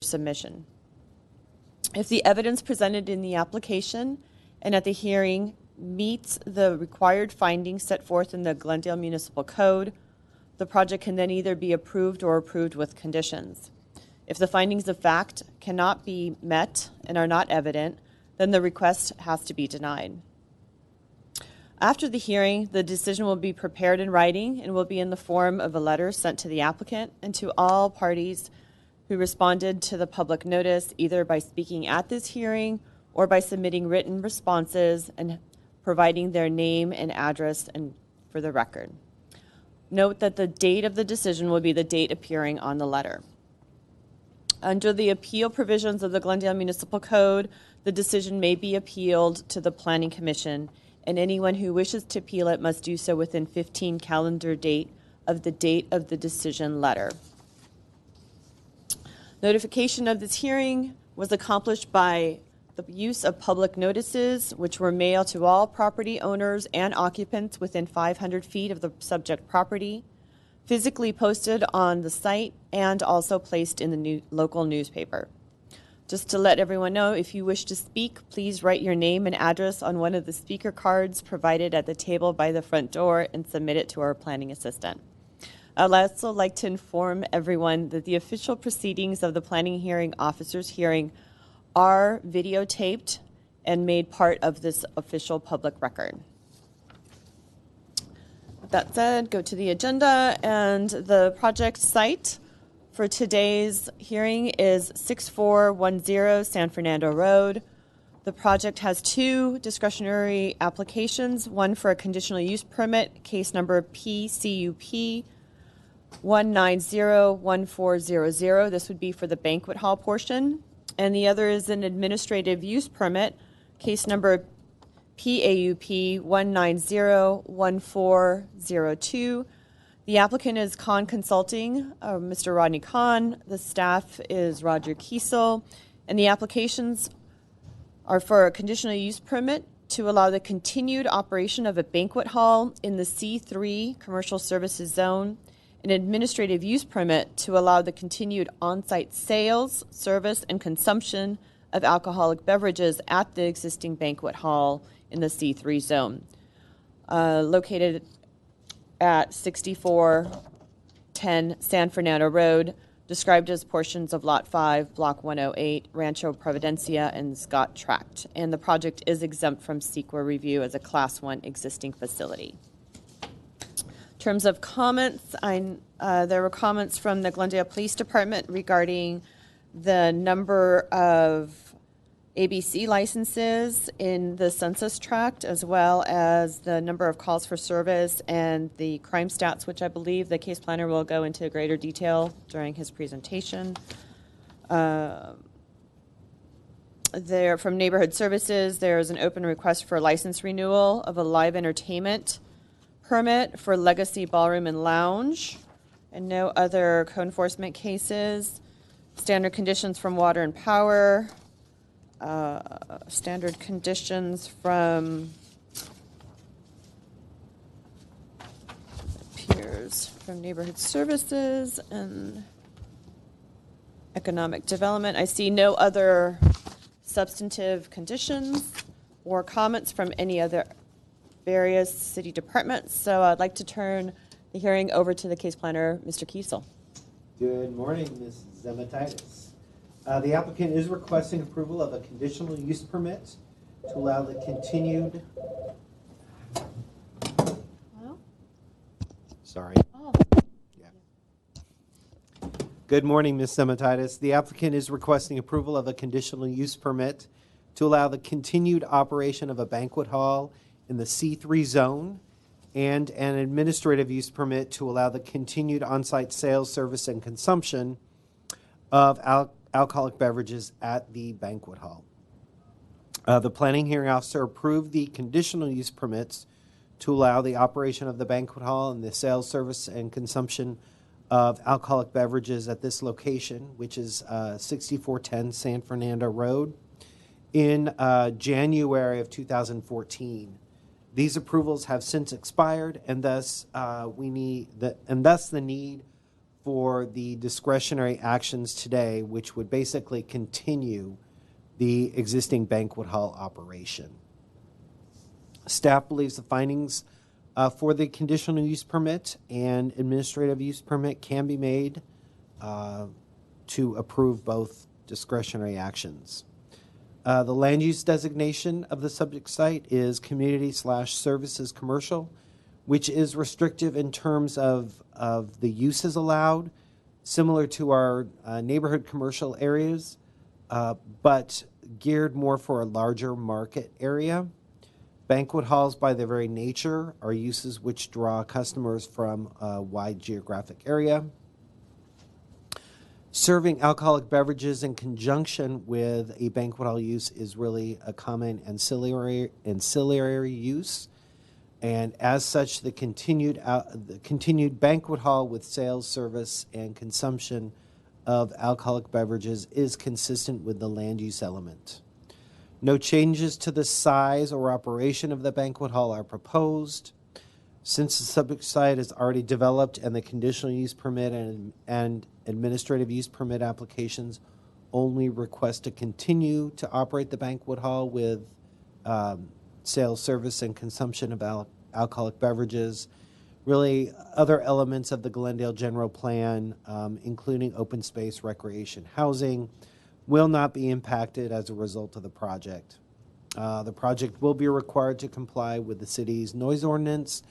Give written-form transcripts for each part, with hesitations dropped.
submission. If the evidence presented in the application and at the hearing meets the required findings set forth in the Glendale Municipal Code, the project can then either be approved or approved with conditions. If the findings of fact cannot be met and are not evident, then the request has to be denied. After the hearing, the decision will be prepared in writing and will be in the form of a letter sent to the applicant and to all parties who responded to the public notice, either by speaking at this hearing or by submitting written responses and providing their name and address and for the record. Note that the date of the decision will be the date appearing on the letter. Under the appeal provisions of the Glendale Municipal Code, the decision may be appealed to the Planning Commission, and anyone who wishes to appeal it must do so within 15 calendar date of the date of the decision letter. Notification of this hearing was accomplished by the use of public notices, which were mailed to all property owners and occupants within 500 feet of the subject property, physically posted on the site, and also placed in the local newspaper. Just to let everyone know, if you wish to speak, please write your name and address on one of the speaker cards provided at the table by the front door and submit it to our planning assistant. I'd also like to inform everyone that the official proceedings of the planning hearing officer's hearing are videotaped and made part of this official public record. With that said, go to the agenda, and the project site for today's hearing is 6410 San Fernando Road. The project has two discretionary applications, one for a conditional use permit, case number PCUP 1901400. This would be for the banquet hall portion. And the other is an administrative use permit, case number PAUP 1901402. The applicant is Kahn Consulting, Mr. Rodney Kahn. The staff is Roger Kiesel. And the applications are for a conditional use permit to allow the continued operation of a banquet hall in the C3 commercial services zone, an administrative use permit to allow the continued on-site sales, service, and consumption of alcoholic beverages at the existing banquet hall in the C3 zone, located at 6410 San Fernando Road, described as portions of Lot 5, Block 108, Rancho Providencia, and Scott Tract. And the project is exempt from CEQA review as a Class 1 existing facility. In terms of comments, there were comments from the Glendale Police Department regarding the number of ABC licenses in the census tract, as well as the number of calls for service and the crime stats, which I believe the case planner will go into greater detail during his presentation. There, from Neighborhood Services, there is an open request for license renewal of a live entertainment permit for Legacy Ballroom and Lounge, and no other code enforcement cases. Standard conditions from Water and Power. Standard conditions from peers from Neighborhood Services and Economic Development. I see no other substantive conditions or comments from any other various city departments. So I'd like to turn the hearing over to the case planner, Mr. Kiesel. Good morning, Ms. Zematitis. The applicant is requesting approval of a conditional use permit to allow the continued. Hello? Sorry. Oh. Yeah. Good morning, Ms. Zematitis. The applicant is requesting approval of a conditional use permit to allow the continued operation of a banquet hall in the C3 zone and an administrative use permit to allow the continued on-site sales, service, and consumption of alcoholic beverages at the banquet hall. The planning hearing officer approved the conditional use permits to allow the operation of the banquet hall and the sales, service, and consumption of alcoholic beverages at this location, which is 6410 San Fernando Road, in January of 2014. These approvals have since expired, and thus the need for the discretionary actions today, which would basically continue the existing banquet hall operation. Staff believes the findings for the conditional use permit and administrative use permit can be made to approve both discretionary actions. The land use designation of the subject site is community/services commercial, which is restrictive in terms of the uses allowed, similar to our neighborhood commercial areas, but geared more for a larger market area. Banquet halls, by their very nature, are uses which draw customers from a wide geographic area. Serving alcoholic beverages in conjunction with a banquet hall use is really a common ancillary use. And as such, the continued banquet hall with sales, service, and consumption of alcoholic beverages is consistent with the land use element. No changes to the size or operation of the banquet hall are proposed. Since the subject site is already developed and the conditional use permit and administrative use permit applications only request to continue to operate the banquet hall with sales, service, and consumption of alcoholic beverages, really other elements of the Glendale general plan, including open space, recreation, housing, will not be impacted as a result of the project. The project will be required to comply with the city's noise ordinance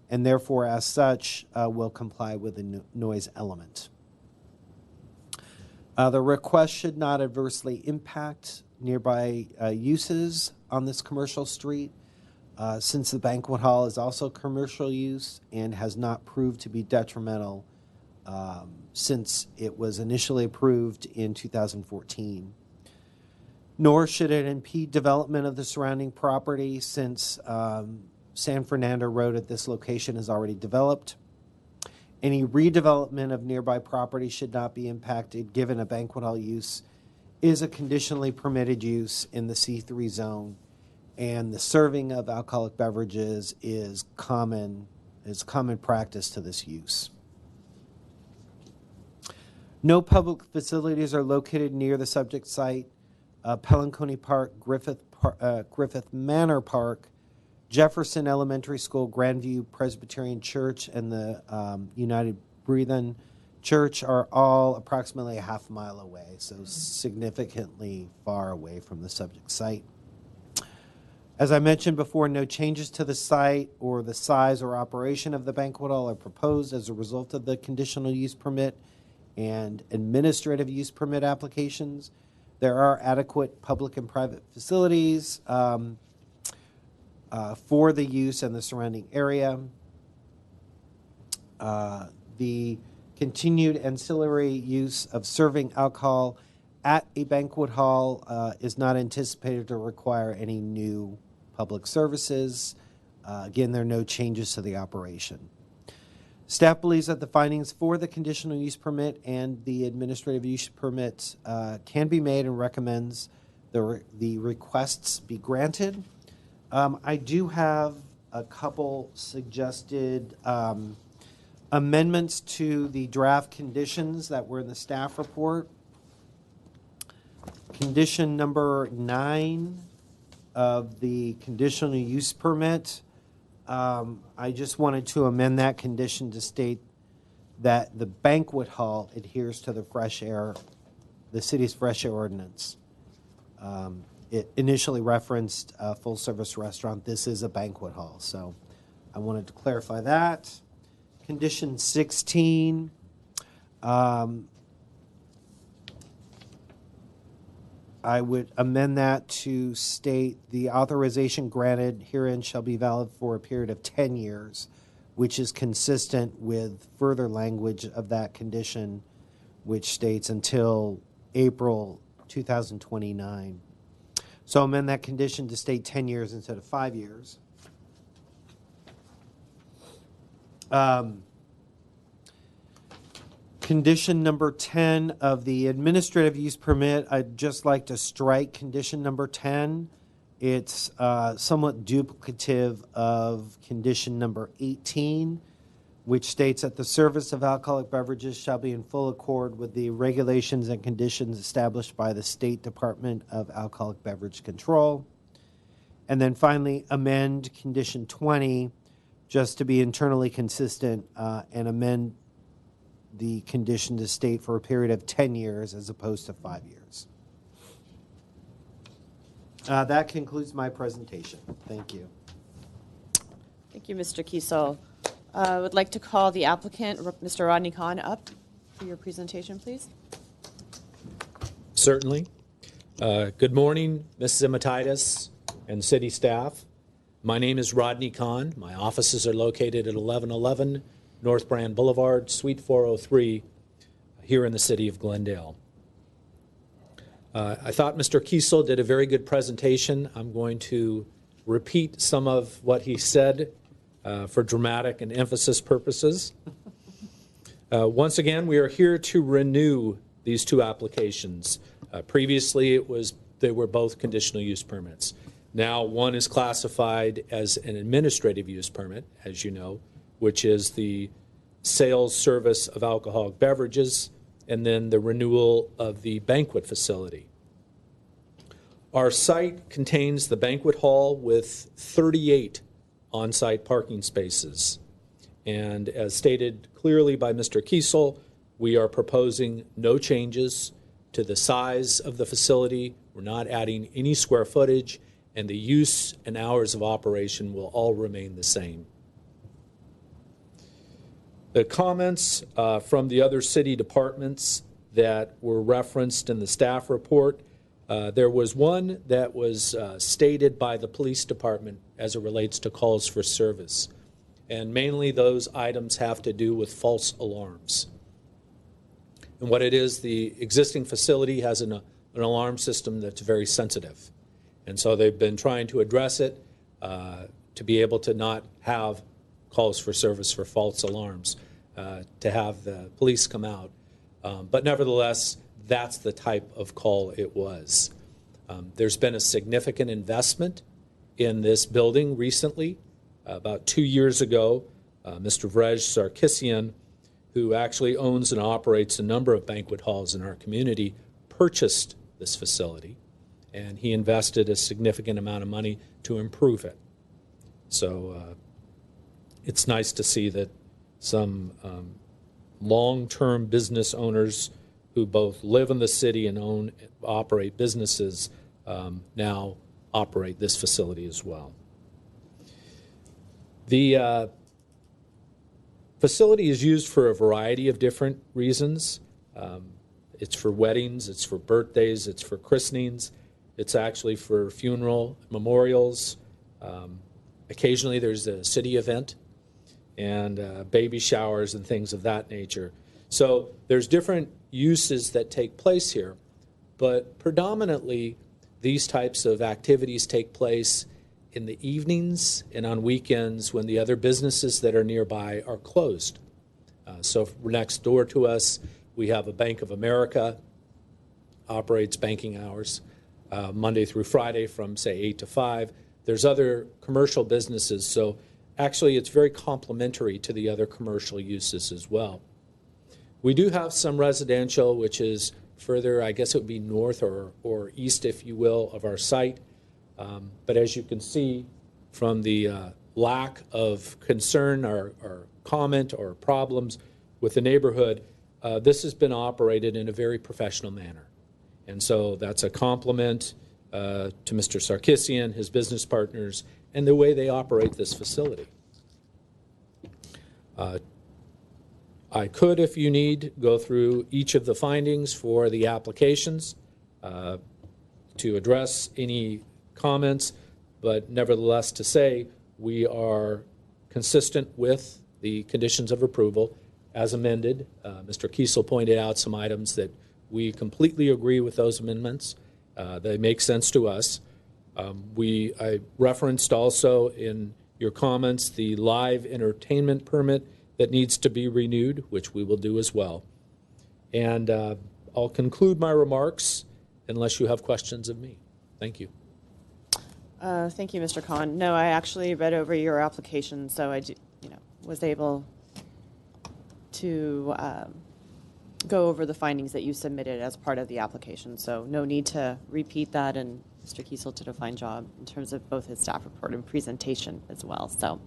and therefore, as such, will comply with the noise element. The request should not adversely impact nearby uses on this commercial street, since the banquet hall is also commercial use and has not proved to be detrimental since it was initially approved in 2014. Nor should it impede development of the surrounding property since San Fernando Road at this location is already developed. Any redevelopment of nearby property should not be impacted given a banquet hall use is a conditionally permitted use in the C3 zone, and the serving of alcoholic beverages is common practice to this use. No public facilities are located near the subject site. Pelanconi Park, Griffith Manor Park, Jefferson Elementary School, Grandview Presbyterian Church, and the United Brethren Church are all approximately a half mile away, so significantly far away from the subject site. As I mentioned before, no changes to the site or the size or operation of the banquet hall are proposed as a result of the conditional use permit and administrative use permit applications. There are adequate public and private facilities for the use and the surrounding area. The continued ancillary use of serving alcohol at a banquet hall is not anticipated to require any new public services. Again, there are no changes to the operation. Staff believes that the findings for the conditional use permit and the administrative use permit can be made and recommends the requests be granted. I do have a couple suggested amendments to the draft conditions that were in the staff report. Condition number 9 of the conditional use permit, I just wanted to amend that condition to state that the banquet hall adheres to the city's fresh air ordinance. It initially referenced a full-service restaurant. This is a banquet hall, so I wanted to clarify that. Condition 16, I would amend that to state the authorization granted herein shall be valid for a period of 10 years, which is consistent with further language of that condition, which states until April 2029. So amend that condition to state 10 years instead of 5 years. Condition number 10 of the administrative use permit, I'd just like to strike condition number 10. It's somewhat duplicative of condition number 18. which states that the service of alcoholic beverages shall be in full accord with the regulations and conditions established by the State Department of Alcoholic Beverage Control. And then finally, amend condition 20 just to be internally consistent and amend the condition to state for a period of 10 years as opposed to 5 years. That concludes my presentation. Thank you. Thank you, Mr. Kiesel. I would like to call the applicant, Mr. Rodney Kahn, up for your presentation, please. Certainly. Good morning, Ms. Zimatitis and city staff. My name is Rodney Kahn. My offices are located at 1111 North Brand Boulevard, Suite 403, here in the city of Glendale. I thought Mr. Kiesel did a very good presentation. I'm going to repeat some of what he said for dramatic and emphasis purposes. Once again, we are here to renew these two applications. Previously, they were both conditional use permits. Now, one is classified as an administrative use permit, as you know, which is the sales service of alcoholic beverages, and then the renewal of the banquet facility. Our site contains the banquet hall with 38 on-site parking spaces. And as stated clearly by Mr. Kiesel, we are proposing no changes to the size of the facility. We're not adding any square footage, and the use and hours of operation will all remain the same. The comments from the other city departments that were referenced in the staff report, there was one that was stated by the police department as it relates to calls for service. And mainly those items have to do with false alarms. And what it is, the existing facility has an alarm system that's very sensitive. And so they've been trying to address it to be able to not have calls for service for false alarms, to have the police come out. But nevertheless, that's the type of call it was. There's been a significant investment in this building recently. About 2 years ago, Mr. Vrej Sarkissian, who actually owns and operates a number of banquet halls in our community, purchased this facility, and he invested a significant amount of money to improve it. So it's nice to see that some long-term business owners who both live in the city and operate businesses now operate this facility as well. The facility is used for a variety of different reasons. It's for weddings, it's for birthdays, it's for christenings, it's actually for funeral memorials. Occasionally there's a city event and baby showers and things of that nature. So there's different uses that take place here, but predominantly these types of activities take place in the evenings and on weekends when the other businesses that are nearby are closed. So next door to us, we have a Bank of America, operates banking hours Monday through Friday from, say, 8 to 5. There's other commercial businesses, so actually it's very complementary to the other commercial uses as well. We do have some residential, which is further, I guess it would be north or east, if you will, of our site. But as you can see from the lack of concern or comment or problems with the neighborhood, this has been operated in a very professional manner. And so that's a compliment to Mr. Sarkissian, his business partners, and the way they operate this facility. I could, if you need, go through each of the findings for the applications to address any comments, but nevertheless to say we are consistent with the conditions of approval as amended. Mr. Kiesel pointed out some items that we completely agree with those amendments. They make sense to us. I referenced also in your comments the live entertainment permit that needs to be renewed, which we will do as well. And I'll conclude my remarks unless you have questions of me. Thank you. Thank you, Mr. Kahn. No, I actually read over your application, so I was able go over the findings that you submitted as part of the application. So no need to repeat that, and Mr. Kiesel did a fine job in terms of both his staff report and presentation as well. So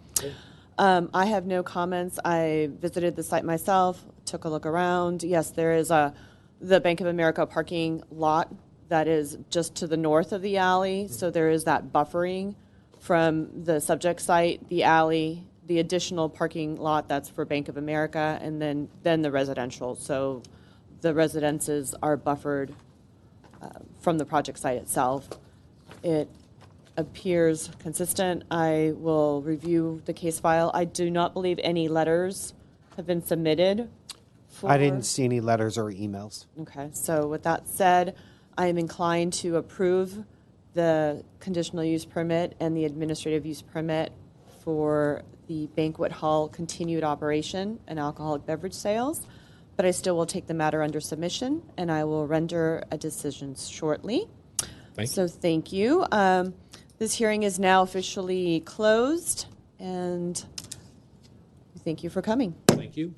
I have no comments. I visited the site myself, took a look around. Yes, there is the Bank of America parking lot that is just to the north of the alley. So there is that buffering from the subject site, the alley, the additional parking lot that's for Bank of America, and then the residential. So the residences are buffered from the project site itself. It appears consistent. I will review the case file. I do not believe any letters have been submitted. I didn't see any letters or emails. Okay, so with that said, I am inclined to approve the conditional use permit and the administrative use permit for the banquet hall continued operation and alcoholic beverage sales, but I still will take the matter under submission, and I will render a decision shortly. Thank you. This hearing is now officially closed, and thank you for coming. Thank you.